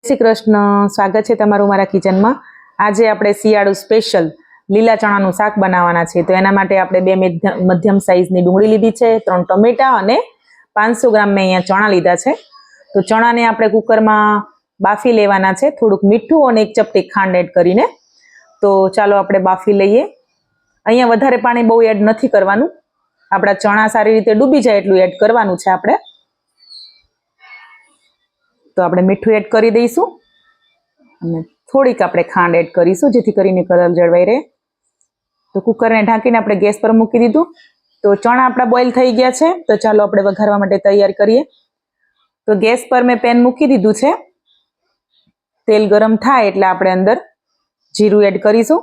શ્રી કૃષ્ણ, સ્વાગત છે તમારું મારા કિચનમાં। આજે આપણે શિયાળુ સ્પેશિયલ લીલા ચણાનું શાક બનાવવાના છે। તો એના માટે આપણે બે મધ્યમ સાઈઝની ડુંગળી લીધી છે, 3 ટમેટા અને 500 ગ્રામ મેં અહીંયા ચણા લીધા છે। તો ચણાને આપણે કુકરમાં બાફી લેવાના છે, થોડુંક મીઠું અને 1 ચપટી ખાંડ એડ કરીને। તો ચાલો આપણે બાફી લઈએ। અહીંયા વધારે પાણી બહુ એડ નથી કરવાનું, આપણા ચણા સારી રીતે ડૂબી જાય એટલું એડ કરવાનું છે આપણે। તો આપણે મીઠું એડ કરી દઈશું અને થોડીક આપણે ખાંડ એડ કરીશું જેથી કરીને કલર જળવાઈ રહે। તો કુકરને ઢાંકીને આપણે ગેસ પર મૂકી દીધું। તો ચણા આપણા બોઇલ થઈ ગયા છે, તો ચાલો આપણે વઘારવા માટે તૈયાર કરીએ। તો ગેસ પર મેં પેન મૂકી દીધું છે। તેલ ગરમ થાય એટલે આપણે અંદર જીરું એડ કરીશું।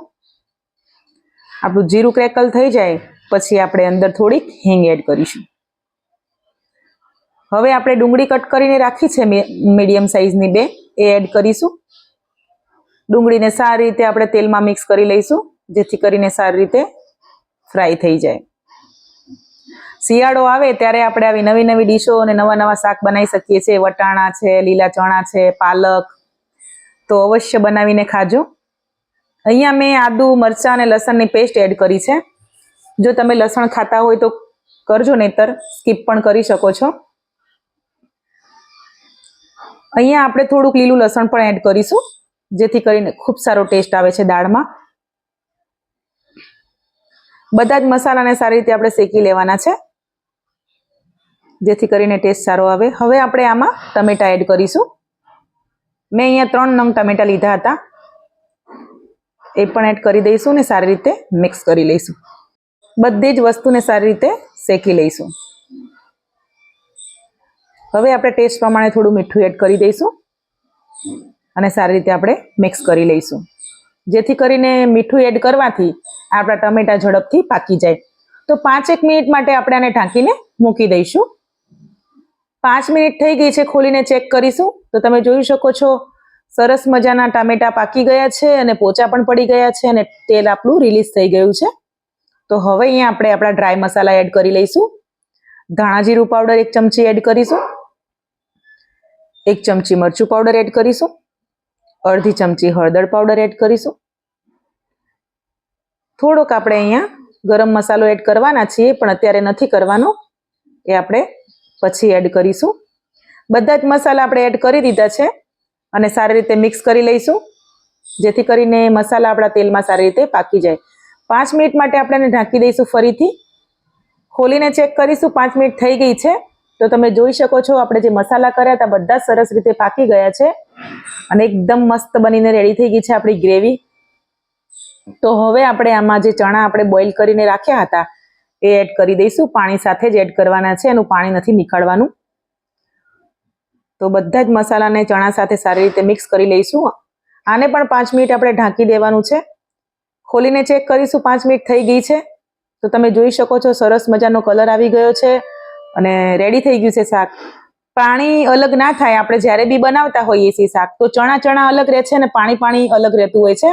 આપણું જીરું ક્રેકલ થઈ જાય પછી આપણે અંદર થોડીક હિંગ એડ કરીશું। હવે આપણે ડુંગળી કટ કરીને રાખી છે મીડિયમ સાઈઝની 2, એ એડ કરીશું। ડુંગળીને સારી રીતે આપણે તેલમાં મિક્સ કરી લઈશું જેથી કરીને સારી રીતે ફ્રાય થઈ જાય। શિયાળો આવે ત્યારે આપણે આવી નવી નવી ડીશો અને નવા નવા શાક બનાવી શકીએ છીએ। વટાણા છે, લીલા ચણા છે, પાલક, તો અવશ્ય બનાવીને ખાજો। અહીંયા મેં આદુ, મરચાં અને લસણની પેસ્ટ એડ કરી છે। જો તમે લસણ ખાતા હોય તો કરજો, નહીતર સ્કીપ પણ કરી શકો છો। અહીંયા આપણે થોડુંક લીલું લસણ પણ એડ કરીશું જેથી કરીને ખૂબ સારો ટેસ્ટ આવે છે દાળમાં। બધા જ મસાલાને સારી રીતે આપણે શેકી લેવાના છે જેથી કરીને ટેસ્ટ સારો આવે। હવે આપણે આમાં ટમેટા એડ કરીશું। મેં અહીંયા 3 નંગ ટમેટા લીધા હતા, એ પણ એડ કરી દઈશું ને સારી રીતે મિક્સ કરી લઈશું। બધી જ વસ્તુને સારી રીતે શેકી લઈશું। હવે આપણે ટેસ્ટ પ્રમાણે થોડું મીઠું એડ કરી દઈશું અને સારી રીતે આપણે મિક્સ કરી લઈશું જેથી કરીને મીઠું એડ કરવાથી આપણા ટમેટા ઝડપથી પાકી જાય। તો 5-1 મિનિટ માટે આપણે આને ઢાંકીને મૂકી દઈશું। 5 મિનિટ થઈ ગઈ છે, ખોલીને ચેક કરીશું। તો તમે જોઈ શકો છો સરસ મજાના ટામેટા પાકી ગયા છે અને પોચા પણ પડી ગયા છે અને તેલ આપણું રિલીઝ થઈ ગયું છે। તો હવે અહીંયા આપણે આપણા ડ્રાય મસાલા એડ કરી લઈશું। ધાણા જીરું પાવડર 1 ચમચી એડ કરીશું, 1 ચમચી મરચું પાવડર એડ કરીશું, અડધી ચમચી હળદર પાવડર એડ કરીશું। થોડોક આપણે અહીંયા ગરમ મસાલો એડ કરવાના છીએ પણ અત્યારે નથી કરવાનો, એ આપણે પછી એડ કરીશું। બધા જ મસાલા આપણે એડ કરી દીધા છે અને સારી રીતે મિક્સ કરી લઈશું જેથી કરીને મસાલા આપણા તેલમાં સારી રીતે પાકી જાય। 5 મિનિટ માટે આપણે એને ઢાંકી દઈશું। ફરીથી ખોલીને ચેક કરીશું। 5 મિનિટ થઈ ગઈ છે, તો તમે જોઈ શકો છો આપણે જે મસાલા કર્યા હતા બધા સરસ રીતે પાકી ગયા છે અને એકદમ મસ્ત બનીને રેડી થઈ ગઈ છે આપણી ગ્રેવી। તો હવે આપણે આમાં જે ચણા આપણે બોઇલ કરીને રાખ્યા હતા એ એડ કરી દઈશું। પાણી સાથે જ એડ કરવાના છે, એનું પાણી નથી નીકાળવાનું। તો બધા જ મસાલાને ચણા સાથે સારી રીતે મિક્સ કરી લઈશું। આને પણ 5 મિનિટ આપણે ઢાંકી દેવાનું છે। ખોલીને ચેક કરીશું। 5 મિનિટ થઈ ગઈ છે, તો તમે જોઈ શકો છો સરસ મજાનો કલર આવી ગયો છે અને રેડી થઈ ગયું છે શાક। પાણી અલગ ના થાય, આપણે જ્યારે બી બનાવતા હોઈએ છીએ શાક તો ચણા અલગ રહે છે અને પાણી અલગ રહેતું હોય છે।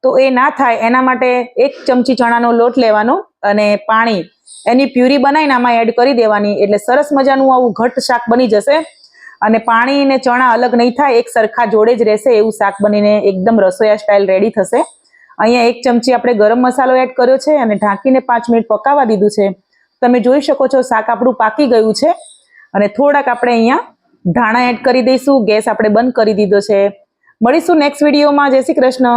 તો એ ના થાય એના માટે 1 ચમચી ચણાનો લોટ લેવાનો અને પાણી એની પ્યુરી બનાવીને આમાં એડ કરી દેવાની, એટલે સરસ મજાનું આવું ઘટ શાક બની જશે અને પાણી ને ચણા અલગ નહીં થાય, એક સરખા જોડે જ રહેશે એવું શાક બનીને એકદમ રસોઈયા સ્ટાઇલ રેડી થશે। અહીંયા 1 ચમચી આપણે ગરમ મસાલો એડ કર્યો છે અને ઢાંકીને 5 મિનિટ પકાવવા દીધું છે। તમે જોઈ શકો છો શાક આપણું પાકી ગયું છે અને થોડાક આપણે અહીંયા ધાણા એડ કરી દઈશું। ગેસ આપણે બંધ કરી દીધો છે। મળીશું નેક્સ્ટ વિડીયોમાં। જય શ્રી કૃષ્ણ।